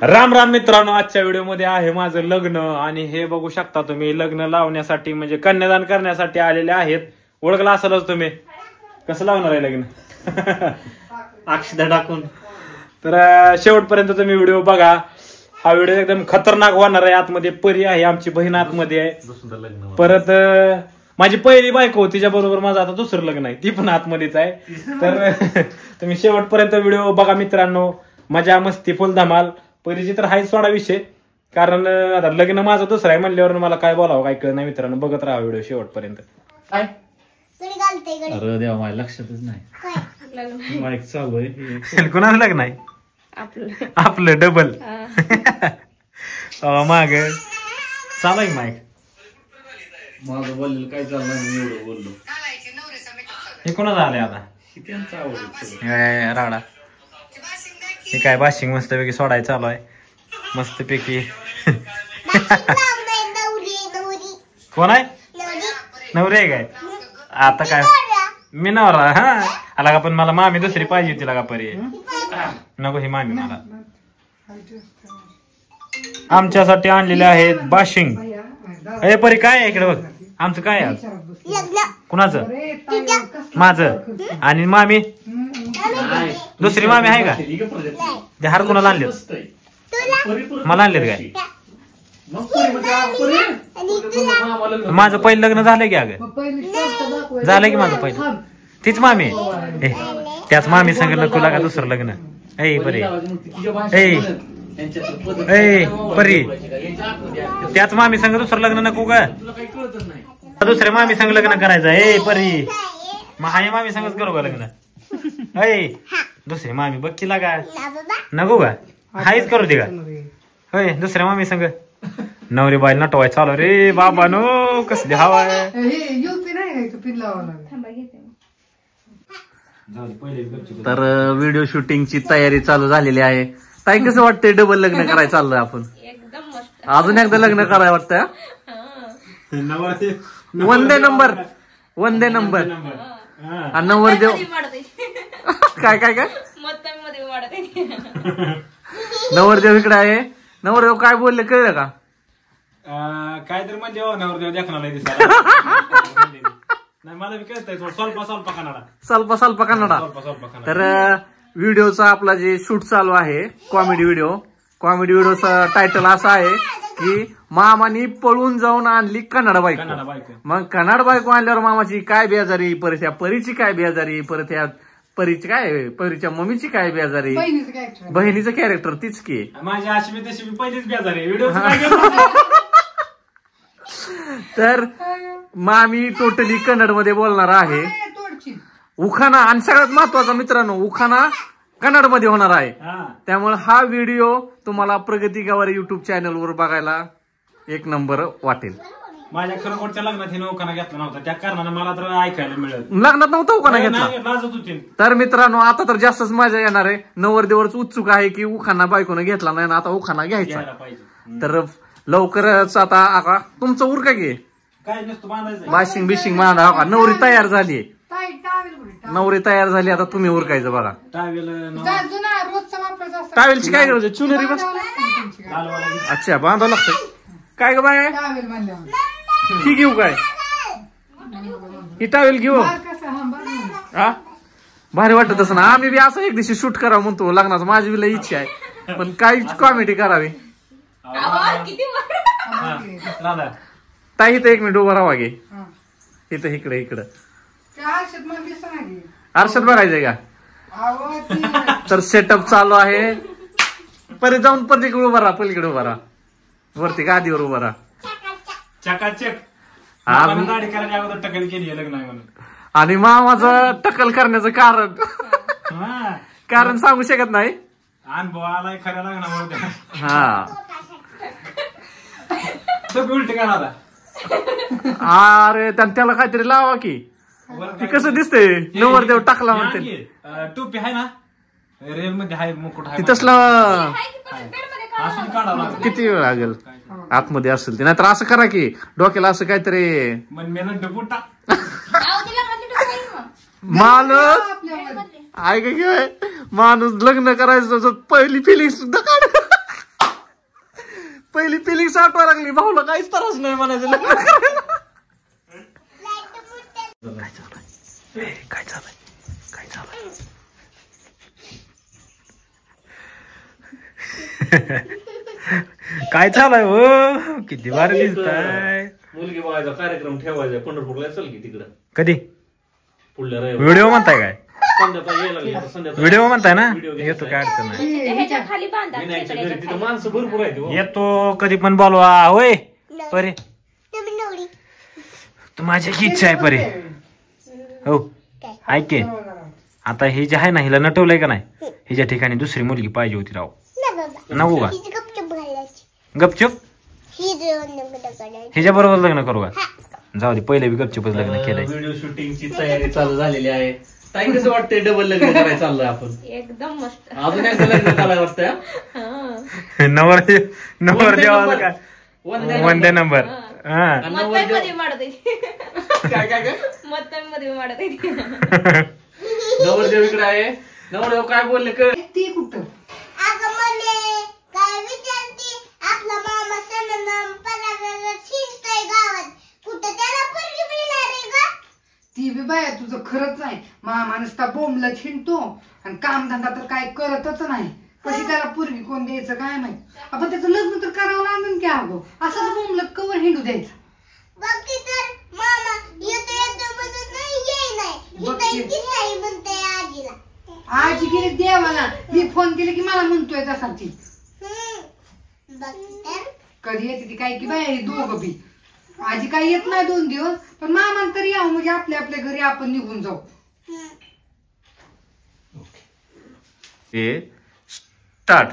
राम राम मित्रांनो, आजच्या व्हिडिओ मध्ये आहे माझं लग्न आणि हे बघू शकता तुम्ही लग्न लावण्यासाठी म्हणजे कन्यादान करण्यासाठी आलेले आहेत. ओळखला असेलच तुम्ही. कसं लावणार आहे लग्न? अक्षता टाकून. तर शेवटपर्यंत तुम्ही व्हिडिओ बघा. हा व्हिडिओ एकदम खतरनाक होणार आहे. आतमध्ये परी आहे, आमची बहीण आतमध्ये आहे. परत माझी पहिली बायको, तिच्या बरोबर माझं आता दुसरं लग्न आहे, ती पण आतमध्येच आहे. तर तुम्ही शेवटपर्यंत व्हिडिओ बघा मित्रांनो. मजा मस्ती फुल धमाल. परीची तर हाच सोडा विषय, कारण आता लग्न माझं दुसरं आहे म्हणल्यावर मला काय बोलावं काय कळ नाही. मित्रांनो बघत राहा व्हिडिओ शेवटपर्यंत. काय अरे देवा, माझ्या लक्षातच नाही. माईक चालू आहे. कोणाचं लग्न आहे? आपलं डबल माग चालू आहे माईक. माझं बोललेलं काय चालणार, मी एवढं बोललो. हे कोणाचं आलंय आता? त्यांचं आवडत राडा. हे काय बाशिंग मस्तपैकी सोडायचं चालू आहे मस्तपैकी. कोण आहे? नवरी आहे काय? आता काय मी नवरा? हा आला का, पण मला मामी दुसरी पाहिजे होती लागा. परी नको ही मामी मला. आमच्यासाठी आणलेले आहेत बाशिंग. हे परी काय आहे इकडे बघ. आमचं काय आहे आज? कुणाचं? माझं. आणि मामी दुसरी मामी आहे का? ते हार कोणाला आणले? मला आणलेत काय? माझं पहिलं लग्न झालं की? अगं झालं की माझं पहिलं. तीच मामी त्याच मामी संग नको लागा दुसरं लग्न. ऐ परी, ऐ परी, त्याच मामी संग दुसरं लग्न नको का? दुसऱ्या मामी संग लग्न करायचं. ए परी, हाय मामी संगच करू का लग्न? ऐ दुसरी मामी बघ की लागा नको का? हायच करू दे का? होय दुसऱ्या मामी संग नवरी बाई नटवाय चालू रे बाबा नो. कसली हवा आहे. तर व्हिडिओ शूटिंगची तयारी चालू झालेली आहे. ताई कसं वाटतंय डबल लग्न करायला चाललंय आपण? अजून एकदा लग्न करायला वाटतंय. Vande number, Vande number. आणि नवरदेव काय काय काय नवरदेव इकडे आहे. नवरदेव काय बोलले कळलं का? काय तर म्हणजे नवरदेव देखणार दिसायला नाही. मला बी कळतंय स्वल्प स्वल्प कन्नडा, स्वल्प स्वल्प कन्नडा. तर व्हिडिओचा आपला जे शूट चालू आहे कॉमेडी व्हिडिओ. कॉमेडी व्हिडिओचा टायटल असा आहे की मामानी पळून जाऊन आणली कन्नड बायको. मग कन्नड बायको आणल्यावर मामाची काय बेजारी, परत या परीची काय बेजारी, परत या परीची काय, परीच्या मम्मीची काय बेजारी, बहिणीचं कॅरेक्टर तीच की. माझी अशी तशी पहिलीच बेजारी व्हिडिओ. तर मामी टोटली कन्नड मध्ये बोलणार आहे. उखाणा आणि सगळ्यात महत्वाचा मित्रांनो, उखाणा कन्नड मध्ये होणार आहे. त्यामुळे हा व्हिडिओ तुम्हाला प्रगती गावारी युट्यूब चॅनल वर बघायला एक नंबर वाटेल. माझ्या खरोखरच्या लग्नात हे उखाणा घेतला नव्हता, त्या कारणाने मला तर ऐकायला मिळत. लग्नात नव्हता उखाणा घेतला. तर मित्रांनो आता तर जास्तच मजा येणार आहे. नवरदेवच उत्सुक आहे की उखाणा बायकोनं घेतला नाही ना, आता उखाणा घ्यायचा. तर लवकरच आता तुमचं उरका घे काय नसतं बांधायचं, बाशिंग बिशिंग बांधा. नवरी तयार झाली, नवरी तयार झाली. आता तुम्ही उरकायचं बघा. टावेलची काय गरज आहे? चुनरी बस. अच्छा बांधावं लागतं काय ग बाय? ही घेऊ काय? ही टावेल घेऊ. हा भारी वाटत असं ना. आम्ही बी असं एक दिवशी शूट करावं म्हणतो लग्नाचं. माझी बी लई इच्छा आहे, पण काही कॉमेडी करावी. ताई तर एक मिनिट उभं राहा गे. इथं इकडे इकडं आरशात बघायचंय का? तर सेटअप चालू आहे. परत जाऊन पलीकडे उभा राहा, पलीकडे उभा राहा, वरती गादीवर उभा राहा. चकाचक. गाडी करायच्या अगोदर टकल केली लग्न आहे म्हणून. आणि मामाचं टकल करण्याचं कारण सांगू शकत नाही. अनुभव आलाय खऱ्या लग्नामुळे. हा उलट करा. अरे त्याला काहीतरी लावा की. ती कसं दिसतंय नवरदेव टाकला म्हणते. टोपी आहे ना रेल मध्ये आहे, मुकुट आहे. तसलं किती वेळ लागेल आतमध्ये असेल ते? नाहीतर असं करा की डोक्याला असं काहीतरी मन मेहनत डबुटा मालक ऐक काय माणूस लग्न करायचं पहिली फिलिंग सुद्धा काढ पहिली फिलिंग आठवा लागली भाऊला काहीच त्रास नाही म्हणायचं लग्न करायला. काय चालय काय चालय हो किती भारी दिसताय. मुलगी बघायचा कार्यक्रम ठेवायचा पंढरपूरला चल की तिकडं कधी पुढल्या व्हिडिओ म्हणताय काय संध्याकाळी यायला लागली आता संध्याकाळी व्हिडिओ म्हणताय ना व्हिडिओ येतो काय अडचण नाही. ह्याच्या खाली बांधा विनायकच्या घरी तिथं माणसं भरपूर आहेत हो. येतो कधी पण बोलवा होय परे तू माझी इच्छा आहे परे हो ऐके आता हे जे आहे ना हिला नटवलंय का नाही हिच्या ठिकाणी दुसरी मुलगी पाहिजे होती राव नको का गपचूप हिच्या बरोबर लग्न करू का जाऊ दे पहिले बी गपचूपच लग्न केलंय. व्हिडिओ शूटिंगची तयारी चालू झालेली आहे. ताई कसं वाटतंय डबल लग्न करायला चाललंय आपण एकदम मस्त. अजून एकदा लग्न करायला वाटतंय नवर देवाला काय वंदे नंबर हा मतमध्ये माडत काय काय काय मतमध्ये माडत नवरदेव इकडे आहे. नवरदेव काय बोलले ती कुठं काय विचारते आपला मामा सण शिजतय गावात कुठं त्याला पोरगी मिळणार आहे का. ती बी बाया तुझं खरंच आहे. मामा नुसता बोंबला छिंडतो आणि कामधंदा तर काय करतच नाही. कशी त्याला पोरगी कोण द्यायचं काय माहित. आपण त्याचं लग्न तर करावं लागेल की अगो असंच बोंबलं कवर हिंडू द्यायचं. बाकी तर मामा येतो येतो म्हणत नाही येई नाही म्हणते आजीला. आजी गेली देवाला मी फोन केले की मला म्हणतोय तसा ती कधी येते ती काय की बाहेर दोघं बी. आजी काही येत नाही 2 दिवस पण मामा तरी यावं म्हणजे आपल्या आपल्या घरी आपण निघून जाऊ. स्टार्ट